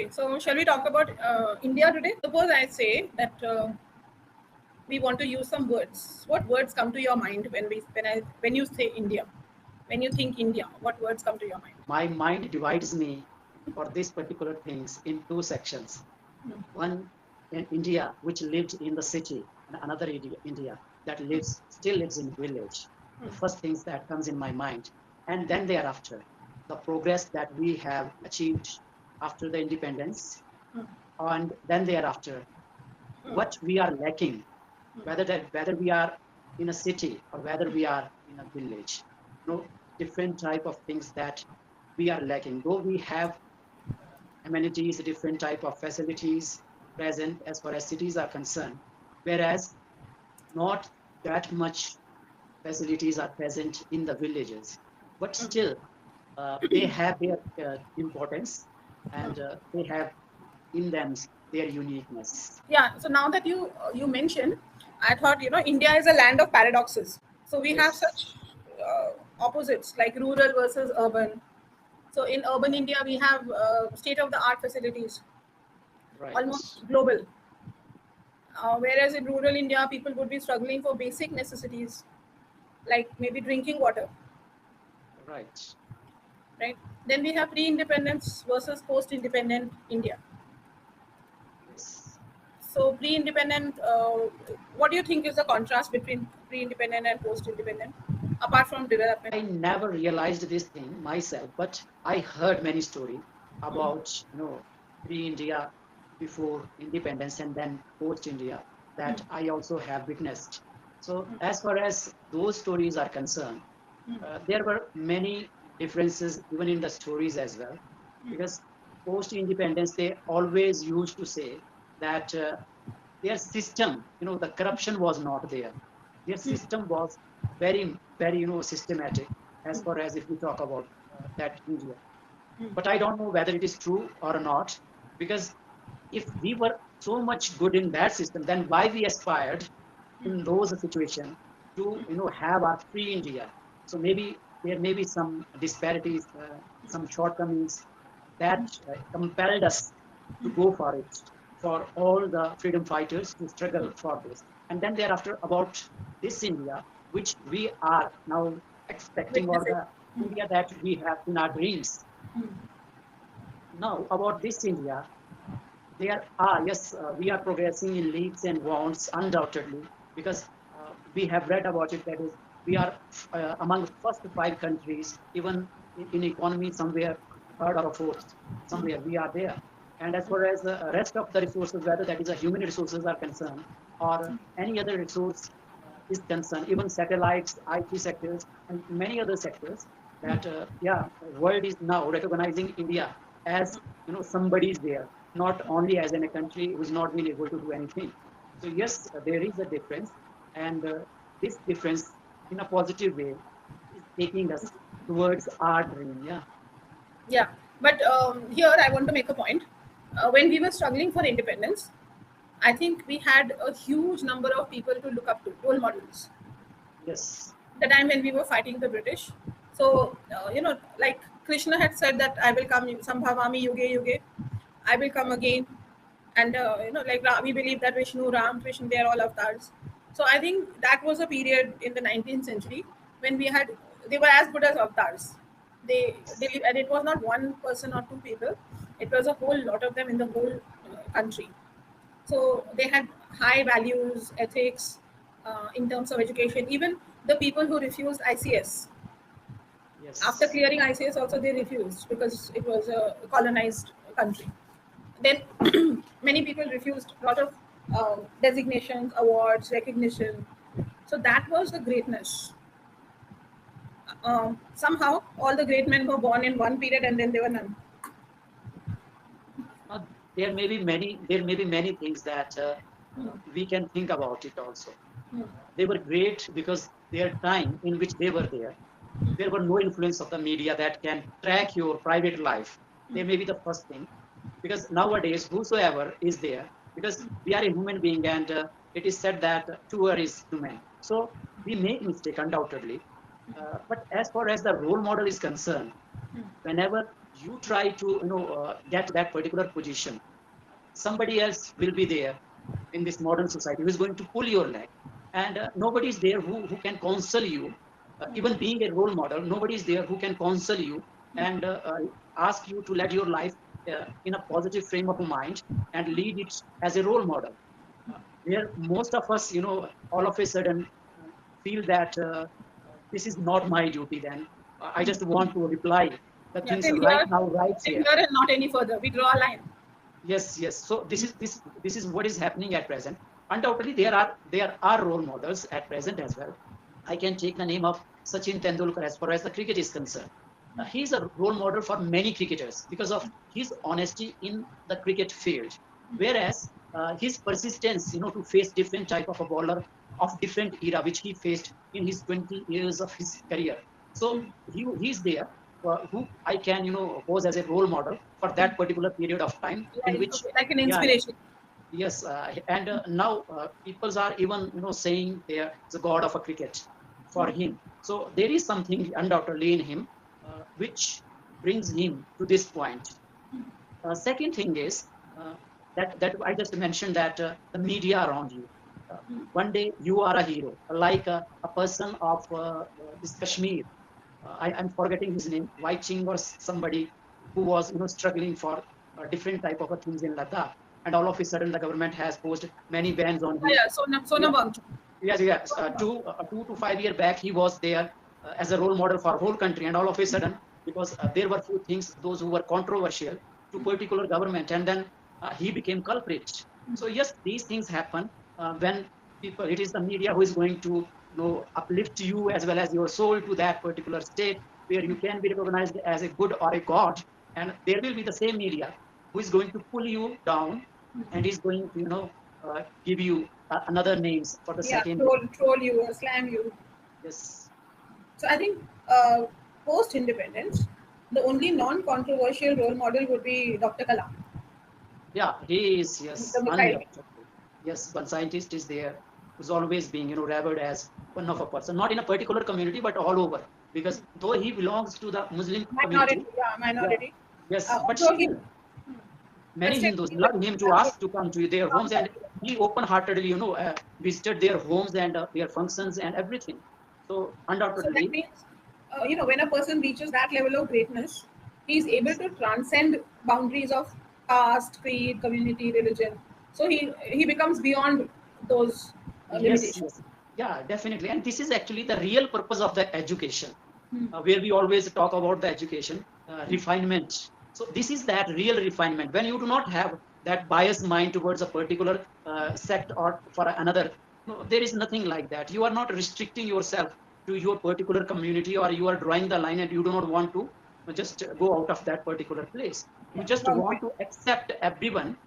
So shall we talk about India today? Suppose I say that we want to use some words. What words come to your mind when you say India? When you think India, what words come to your mind? My mind divides me for these particular things in two sections. One in India, which lived in the city, and another India that still lives in village. The first things that comes in my mind, and then thereafter, the progress that we have achieved after the independence, and then thereafter, what we are lacking, whether we are in a city or whether we are in a village, different type of things that we are lacking. Though we have amenities, different type of facilities present as far as cities are concerned, whereas not that much facilities are present in the villages. But still, they have their importance, and they have in them their uniqueness. Yeah. So now that you mentioned, I thought India is a land of paradoxes. So we have Yes, such opposites like rural versus urban. So in urban India, we have state of the art facilities, right, almost global. Whereas in rural India, people would be struggling for basic necessities like maybe drinking water, right. right? Then we have pre-independence versus post-independent India. Yes. So pre-independent, what do you think is the contrast between pre-independent and post-independent, apart from development? I never realized this thing myself, but I heard many stories about pre-India, before independence, and then post-India that I also have witnessed. So as far as those stories are concerned, there were many differences even in the stories as well, because post-independence they always used to say that their system, the corruption was not there. Their system was very, very, systematic as far as if we talk about that India. But I don't know whether it is true or not, because if we were so much good in that system, then why we aspired in those situations to, have our free India? So maybe there may be some disparities, some shortcomings that compelled us to go for it, for all the freedom fighters to struggle for this. And then thereafter, about this India, which we are now expecting, or Witnessing. the India that we have in our dreams. Now, about this India, there are, yes, we are progressing in leaps and bounds, undoubtedly, because we have read about it. That is, we are among first five countries, even in economy, somewhere third or fourth, somewhere we are there. And as far as the rest of the resources, whether that is a human resources are concerned or any other resource is concerned, even satellites, IT sectors, and many other sectors, that yeah, world is now recognizing India as somebody is there, not only as in a country who's not been able to do anything. So yes, there is a difference, and this difference, in a positive way, is taking us towards our dream. Yeah. Yeah, but here I want to make a point. When we were struggling for independence, I think we had a huge number of people to look up to, role models. Yes. The time when we were fighting the British. So, like Krishna had said that I will come, Sambhavami Yuge Yuge, I will come again. And, like we believe that Vishnu, Ram, Krishna, they are all avatars. So I think that was a period in the 19th century when they were as good as avatars. And it was not one person or two people, it was a whole lot of them in the whole country. So they had high values, ethics, in terms of education. Even the people who refused ICS, after Yes. clearing ICS, also they refused because it was a colonized country. Then many people refused a lot of designations, awards, recognition. So that was the greatness. Somehow, all the great men were born in one period and then there were none. Uh, there may be many. There may be many things that we can think about it also. They were great because their time in which they were there were no influence of the media that can track your private life. They may be the first thing, because nowadays whosoever is there, because we are a human being, and it is said that tour is human. So we make mistake undoubtedly, but as far as the role model is concerned, whenever you try to get to that particular position, somebody else will be there in this modern society who is going to pull your leg, and nobody is there who can counsel you. Even being a role model, nobody is there who can counsel you and ask you to let your life in a positive frame of mind and lead it as a role model. Where most of us, all of a sudden feel that this is not my duty, then I just want to reply the Yeah, things right now, right till here. here and not any further. We draw a line. Yes, yes. So this is what is happening at present. Undoubtedly, there are role models at present as well. I can take the name of Sachin Tendulkar as far as the cricket is concerned. He's a role model for many cricketers because of his honesty in the cricket field. Whereas his persistence, to face different type of a bowler of different era, which he faced in his 20 years of his career. So he's there, who I can, pose as a role model for that particular period of time in Like, which, okay, like an yeah, inspiration. yes, and now peoples are even saying they are the god of a cricket for him. So there is something undoubtedly in him which brings him to this point. Second thing is that I just mentioned that the media around you. Uh, One day you are a hero, like a person of this Kashmir. I'm forgetting his name, Waiching or somebody who was struggling for different type of things in Ladakh, and all of a sudden the government has posed many bans on Yeah, him. yeah. Sona Yeah, Bangchu. yes, yes. Sona Bangchu. 2 to 5 year back, he was there as a role model for whole country, and all of a sudden, because there were few things, those who were controversial to particular government, and then he became culprit. So yes, these things happen when people. It is the media who is going to uplift you as well as your soul to that particular state where you can be recognized as a good or a god, and there will be the same media who is going to pull you down and is going to give you another names for the Yeah, second. troll you or slam you. Yes. So I think post independence, the only non-controversial role model would be Dr. Kalam, Yeah, he is, the yes, missile man. undoubtedly. Yes, one scientist is there who's always being, revered as one of a person, not in a particular community, but all over. Because though he belongs to the Muslim Minority, community, yeah, yeah, minority. yes, but Although he, still, but many still, Hindus he will love him to have ask to come to their homes, and he open-heartedly, visited their homes and their functions and everything. So So that undoubtedly, means, when a person reaches that level of greatness, he is able to transcend boundaries of caste, creed, community, religion. So he becomes beyond those yes, limitations. yes, yeah, definitely. And this is actually the real purpose of the education, Hmm. where we always talk about the education refinement. So this is that real refinement when you do not have that biased mind towards a particular sect or for another. No, there is nothing like that. You are not restricting yourself to your particular community, or you are drawing the line and you do not want to just go out of that particular place. You Yeah, just want boundary. to accept everyone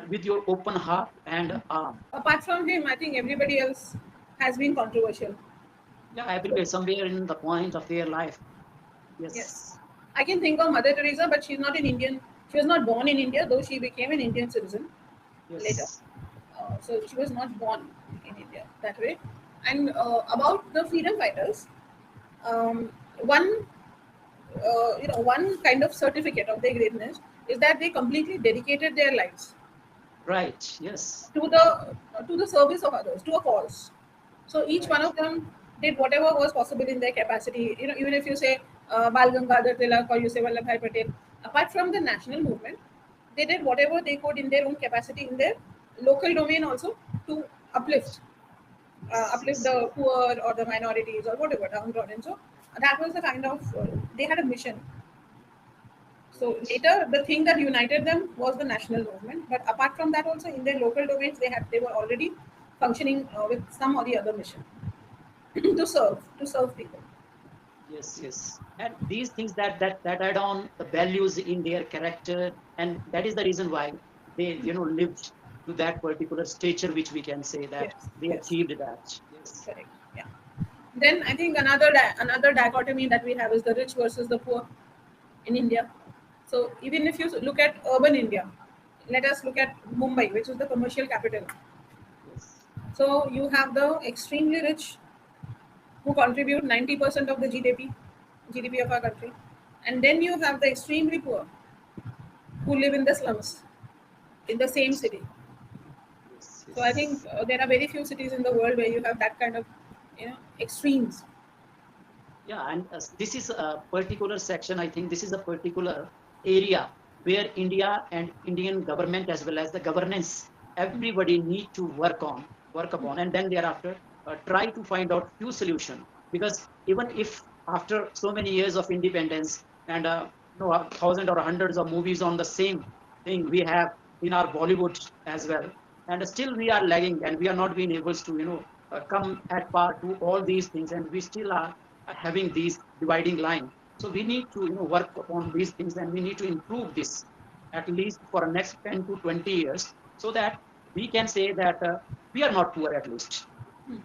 with your open heart and arm. Apart from him, I think everybody else has been controversial. Yeah, So, everywhere, somewhere in the point of their life. yes. Yes, I can think of Mother Teresa, but she's not an Indian. She was not born in India, though she became an Indian citizen later. yes, So she was not born in India that way. And about the freedom fighters, um, one one kind of certificate of their greatness is that they completely dedicated their lives right, yes, to the service of others, to a cause. So each one right. of them did whatever was possible in their capacity. Even if you say Bal Gangadhar Tilak or you say Vallabhbhai Patel, apart from the national movement, they did whatever they could in their own capacity in their local domain also to uplift, Yes, uplift yes, the poor or the minorities or whatever downtrodden. So that was the kind of they had a mission. So right. later, the thing that united them was the national movement. But apart from that, also in their local domains, they were already functioning with some or the other mission to serve people. Yes, yes. And these things that add on the values in their character, and that is the reason why they, lived to that particular stature, which we can say that Yes, they yes, achieved that. Yes, correct. Yeah. Then I think another dichotomy that we have is the rich versus the poor in India. So even if you look at urban India, let us look at Mumbai, which is the commercial capital. yes, So you have the extremely rich who contribute 90% of the GDP of our country. And then you have the extremely poor who live in the slums in the same city. Yes, So I think yes. there are very few cities in the world where you have that kind of, extremes. Yeah, and this is a particular section. I think this is a particular area where India and Indian government as well as the governance, everybody need to work upon, and then thereafter try to find out few solution. Because even if after so many years of independence and a thousand or hundreds of movies on the same thing we have in our Bollywood as well, and still we are lagging and we are not being able to come at par to all these things, and we still are having these dividing line. So we need to work upon these things, and we need to improve this at least for the next 10 to 20 years, so that we can say that we are not poor. At least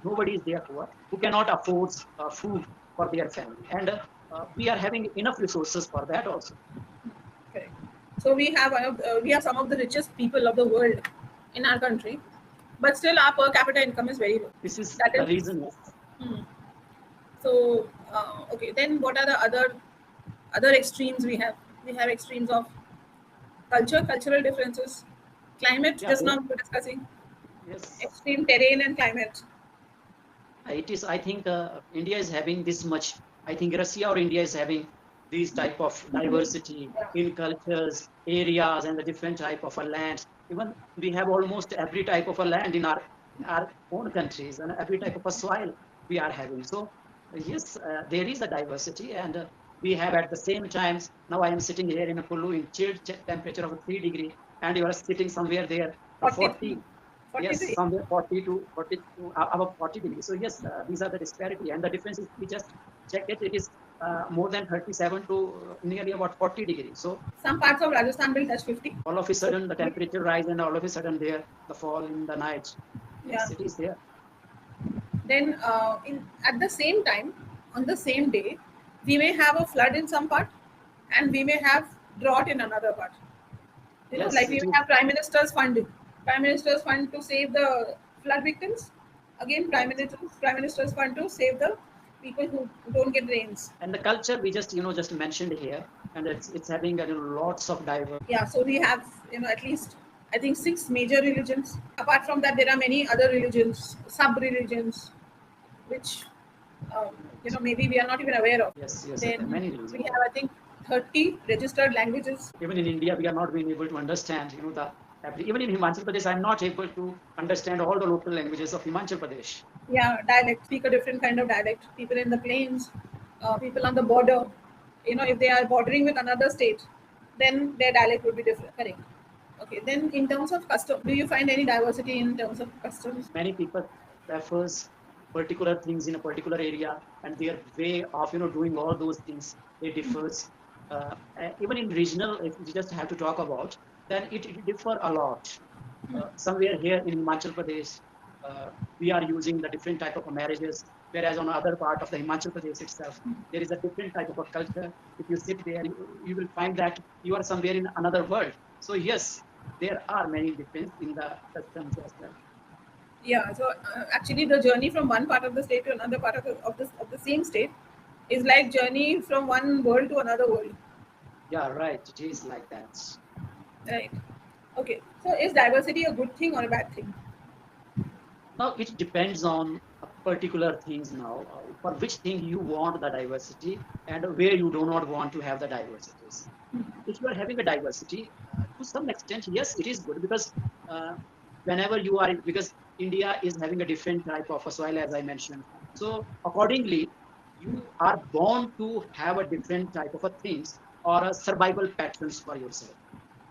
nobody is there poor who cannot afford food for their family, and we are having enough resources for that also. Correct. So we have some of the richest people of the world in our country, but still our per capita income is very low. This is That the is. reason. Yes. Hmm. So okay, then what are the other extremes we have? We have extremes of cultural differences, climate. Yeah, Just now we were discussing yes. extreme terrain and climate. It is. I think India is having this much. I think Russia or India is having these type of diversity Yeah. in cultures, areas, and the different type of a land. Even we have almost every type of a land in our own countries, and every type of a soil we are having. So yes, there is a diversity, and we have at the same times. Now I am sitting here in a Kullu in chilled temperature of 3 degree, and you are sitting somewhere there 40, 40. Yes, 43. somewhere 40 to 42, above 40 degrees. So yes, these are the disparity, and the difference is we just check it. It is more than 37 to nearly about 40 degrees. So Some parts of Rajasthan will touch 50. all of a sudden the temperature rise, and all of a sudden there the fall in the night. Yeah. Yes, it is there. Then in at the same time, on the same day, we may have a flood in some part, and we may have drought in another part. Like Yes, we it may is. have prime minister's fund to save the flood victims. Again, Yes. prime minister's fund to save the people who don't get rains. And the culture we just mentioned here, and it's having lots of diverse. Yeah, so we have at least I think six major religions. Apart from that, there are many other religions, sub religions, which Right. maybe we are not even aware of. Yes, yes, there are Then many we reasons. have I think 30 registered languages. Even in India, we are not being able to understand, even in Himachal Pradesh, I'm not able to understand all the local languages of Himachal Pradesh. Yeah, dialect, speak a different kind of dialect. People in the plains, people on the border. If they are bordering with another state, then their dialect would be different. Correct. Okay. Then in terms of custom, do you find any diversity in terms of customs? Many people prefers particular things in a particular area, and their way of doing all those things they differs. Even in regional, if we just have to talk about, then it differ a lot. Somewhere here in Himachal Pradesh, uh, we are using the different type of marriages, whereas on other part of the Himachal Pradesh itself, there is a different type of a culture. If you sit there, you will find that you are somewhere in another world. So yes, there are many differences in the customs as well. Yeah. So actually, the journey from one part of the state to another part of the same state is like journey from one world to another world. Yeah, right. It is like that. Right. Okay. So is diversity a good thing or a bad thing? Now it depends on a particular things now, for which thing you want the diversity and where you do not want to have the diversities. If you are having a diversity, to some extent, yes, it is good because uh, whenever you are, because India is having a different type of a soil, as I mentioned. So accordingly, you are born to have a different type of a things or a survival patterns for yourself.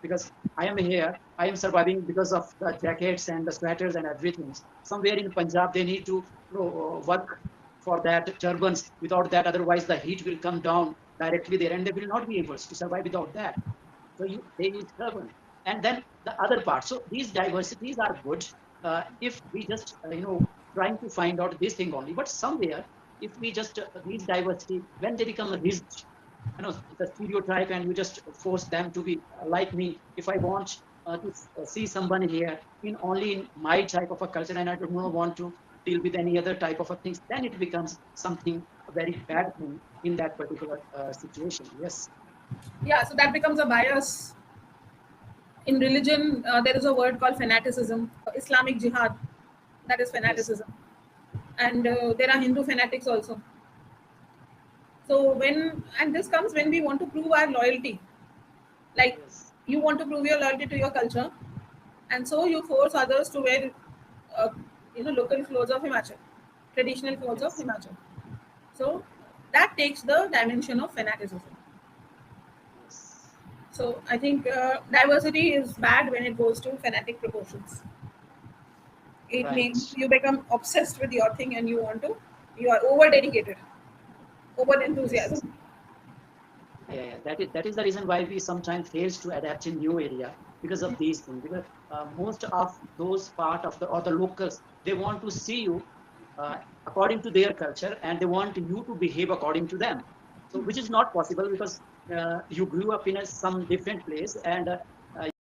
Because I am here, I am surviving because of the jackets and the sweaters and everything. Somewhere in Punjab, they need to work for that turbans. Without that, otherwise the heat will come down directly there, and they will not be able to survive without that. So they need turban, and then the other part. So these diversities are good if we just trying to find out this thing only. But somewhere, if we just these diversity when they become rigid, the stereotype, and you just force them to be like me. If I want to see someone here in only in my type of a culture, and I do not want to deal with any other type of a things, then it becomes something very bad thing in that particular situation. Yes, Yeah, so that becomes a bias. In religion, there is a word called fanaticism, Islamic jihad, that is yes, fanaticism. And there are Hindu fanatics also. So and this comes when we want to prove our loyalty. Like, yes, you want to prove your loyalty to your culture, and so you force others to wear, uh, local clothes of Himachal, traditional clothes of yes, Himachal. So that takes the dimension of fanaticism. yes. So I think diversity is bad when it goes to fanatic proportions. It means Right. you become obsessed with your thing and you are over dedicated, over Yes. enthusiasm. Yeah. That is the reason why we sometimes fails to adapt in new area because of these things. Because most of those part of the or the locals, they want to see you uh, according to their culture, and they want you to behave according to them. So which is not possible because you grew up in some different place, and